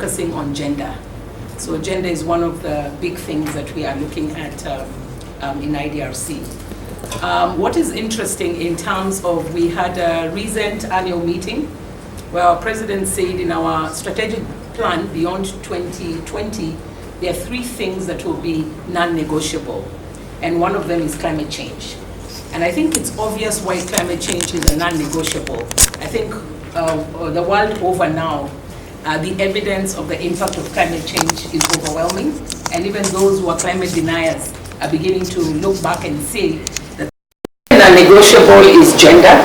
focusing on gender. So gender is one of the big things that we are looking at in IDRC. What is interesting in terms of, we had a recent annual meeting where our president said in our strategic plan beyond 2020, there are 3 things that will be non-negotiable, and one of them is climate change. And I think it's obvious why climate change is a non-negotiable. I think the world over now, the evidence of the impact of climate change is overwhelming, and even those who are climate deniers are beginning to look back and say that non-negotiable is gender.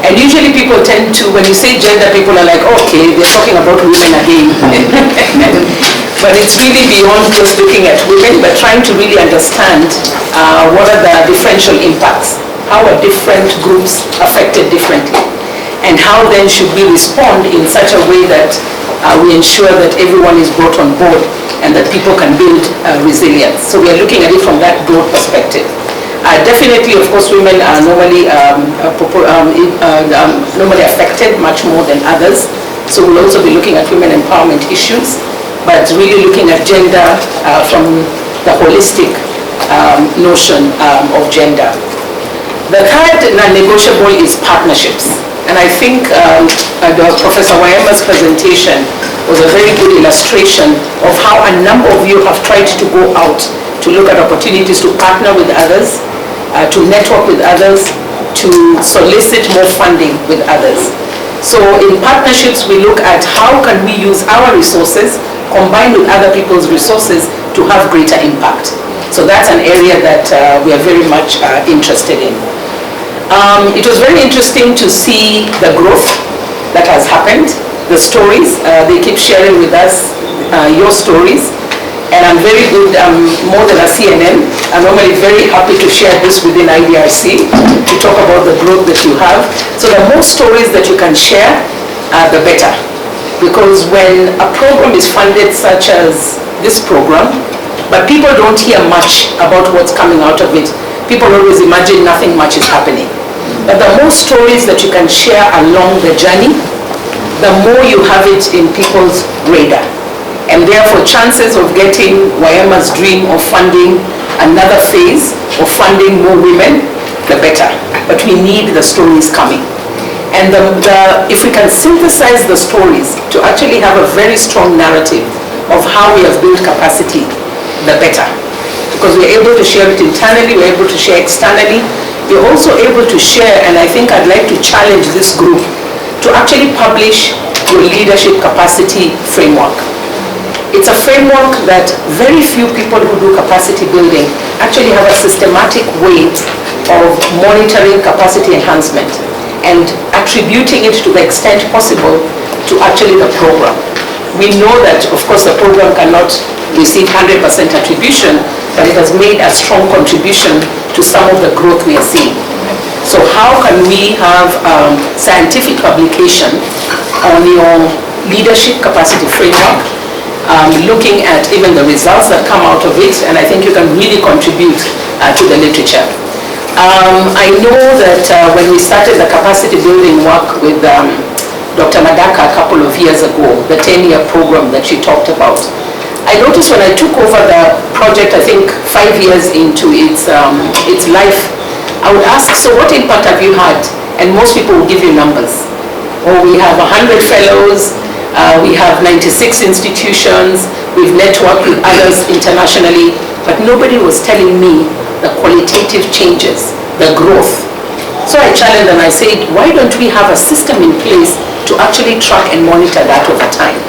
And usually people tend to, when you say gender, people are like, okay, they're talking about women again. But it's really beyond just looking at women, but trying to really understand what are the differential impacts, how are different groups affected differently, and how then should we respond in such a way that we ensure that everyone is brought on board and that people can build resilience. So we are looking at it from that broad perspective. Definitely, of course, women are normally affected much more than others. So we'll also be looking at women empowerment issues, but really looking at gender from the holistic notion of gender. The third non-negotiable is partnerships. And I think Professor Wayema's presentation was a very good illustration of how a number of you have tried to go out to look at opportunities to partner with others, to network with others, to solicit more funding with others. So in partnerships, we look at how can we use our resources combined with other people's resources to have greater impact. So that's an area that we are very much interested in. It was very interesting to see the growth that has happened, the stories. They keep sharing with us your stories. And I'm very good, more than a CNN, I'm normally very happy to share this within IDRC to talk about the growth that you have. So the more stories that you can share, the better. Because when a program is funded such as this program, but people don't hear much about what's coming out of it, people always imagine nothing much is happening. But the more stories that you can share along the journey, the more you have it in people's radar. And therefore, chances of getting Wayema's dream of funding another phase of funding more women, the better. But we need the stories coming. And if we can synthesize the stories to actually have a very strong narrative of how we have built capacity, the better. Because we're able to share it internally, we're able to share externally. We're also able to share, and I think I'd like to challenge this group to actually publish your leadership capacity framework. It's a framework that very few people who do capacity building actually have a systematic way of monitoring capacity enhancement and attributing it to the extent possible to actually the program. We know that, of course, the program cannot receive 100% attribution, but it has made a strong contribution to some of the growth we are seeing. So how can we have scientific publication on your leadership capacity framework, looking at even the results that come out of it, and I think you can really contribute to the literature. I know that when we started the capacity building work with Dr. Madaka a couple of years ago, the 10-year program that she talked about, I noticed when I took over the project, I think 5 years into its life, I would ask, so what impact have you had? And most people would give you numbers. Oh, we have 100 fellows, we have 96 institutions, we've networked with others internationally, but nobody was telling me the qualitative changes, the growth. So I challenged them, I said, why don't we have a system in place to actually track and monitor that over time?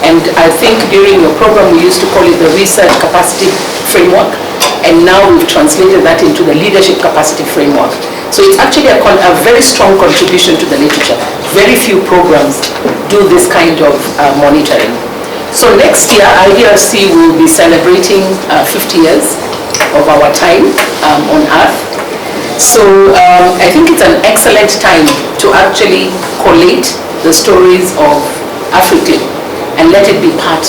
And I think during your program, we used to call it the research capacity framework, and now we've translated that into the leadership capacity framework. So it's actually a very strong contribution to the literature. Very few programs do this kind of monitoring. So next year, IDRC will be celebrating 50 years of our time on Earth. So I think it's an excellent time to actually collate the stories of AfriCLP and let it be part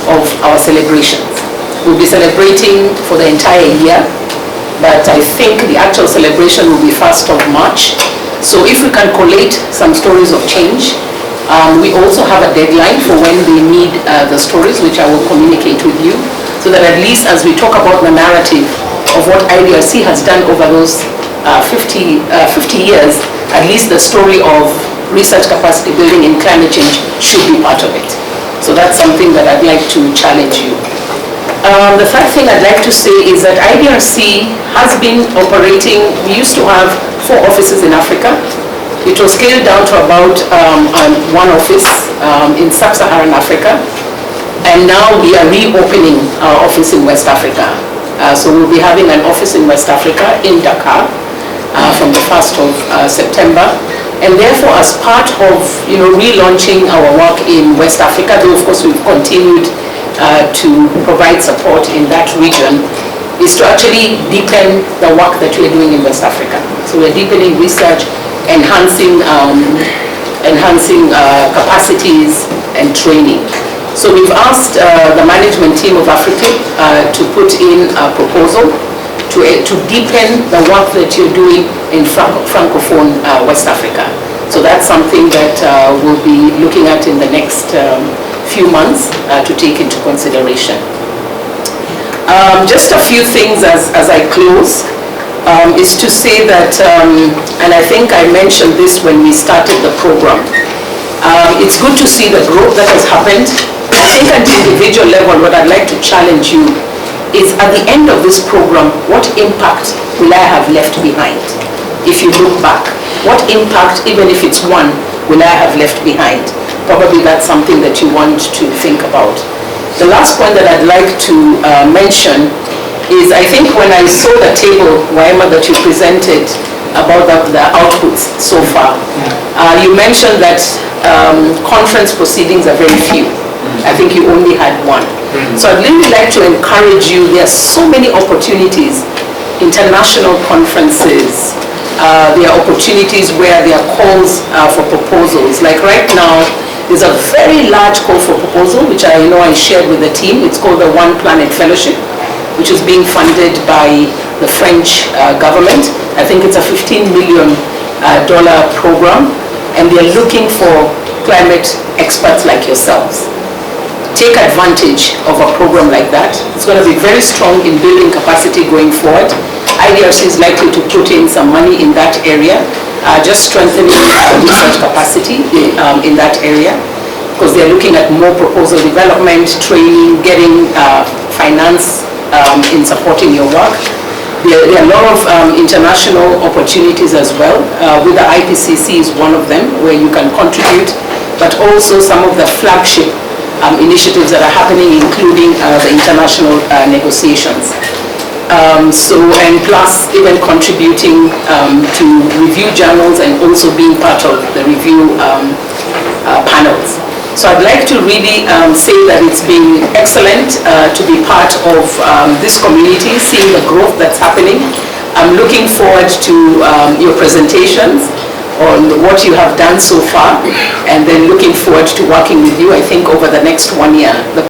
of our celebrations. We'll be celebrating for the entire year, but I think the actual celebration will be 1st of March. So if we can collate some stories of change, We also have a deadline for when they need the stories, which I will communicate with you, so that at least as we talk about the narrative of what IDRC has done over those 50 years, at least the story of research capacity building in climate change should be part of it. So that's something that I'd like to challenge you. The third thing I'd like to say is that IDRC has been operating. We used to have 4 offices in Africa. It was scaled down to about 1 office in sub-Saharan Africa. And now we are reopening our office in West Africa. So we'll be having an office in West Africa in Dakar from the 1st of September. And therefore, as part of relaunching our work in West Africa, though of course we've continued to provide support in that region, is to actually deepen the work that we're doing in West Africa. So we're deepening research, enhancing capacities and training. So we've asked the management team of AfriCLP to put in a proposal to deepen the work that you're doing in Francophone West Africa. So that's something that we'll be looking at in the next few months to take into consideration. Just a few things as I close is to say that, and I think I mentioned this when we started the program, it's good to see the growth that has happened. I think at the individual level, what I'd like to challenge you is at the end of this program, what impact will I have left behind? If you look back, what impact, even if it's one, will I have left behind? Probably that's something that you want to think about. The last point that I'd like to mention is, I think when I saw the table, Waima, that you presented about the outputs so far, you mentioned that conference proceedings are very few. I think you only had 1. So I'd really like to encourage you. There are so many opportunities, international conferences. There are opportunities where there are calls for proposals. Like right now, there's a very large call for proposal, which I know I shared with the team. It's called the One Planet Fellowship, which is being funded by the French government. I think it's a $15 million program, and they're looking for climate experts like yourselves. Take advantage of a program like that. It's going to be very strong in building capacity going forward. IDRC is likely to put in some money in that area, just strengthening research capacity in that area, because they're looking at more proposal development, training, getting finance in supporting your work. There are a lot of international opportunities as well. With the IPCC is one of them where you can contribute, but also some of the flagship initiatives that are happening, including the international negotiations. And plus even contributing to review journals and also being part of the review panels. So I'd like to really say that it's been excellent to be part of this community, seeing the growth that's happening. I'm looking forward to your presentations on what you have done so far, and then looking forward to working with you. I think over the next 1 year, the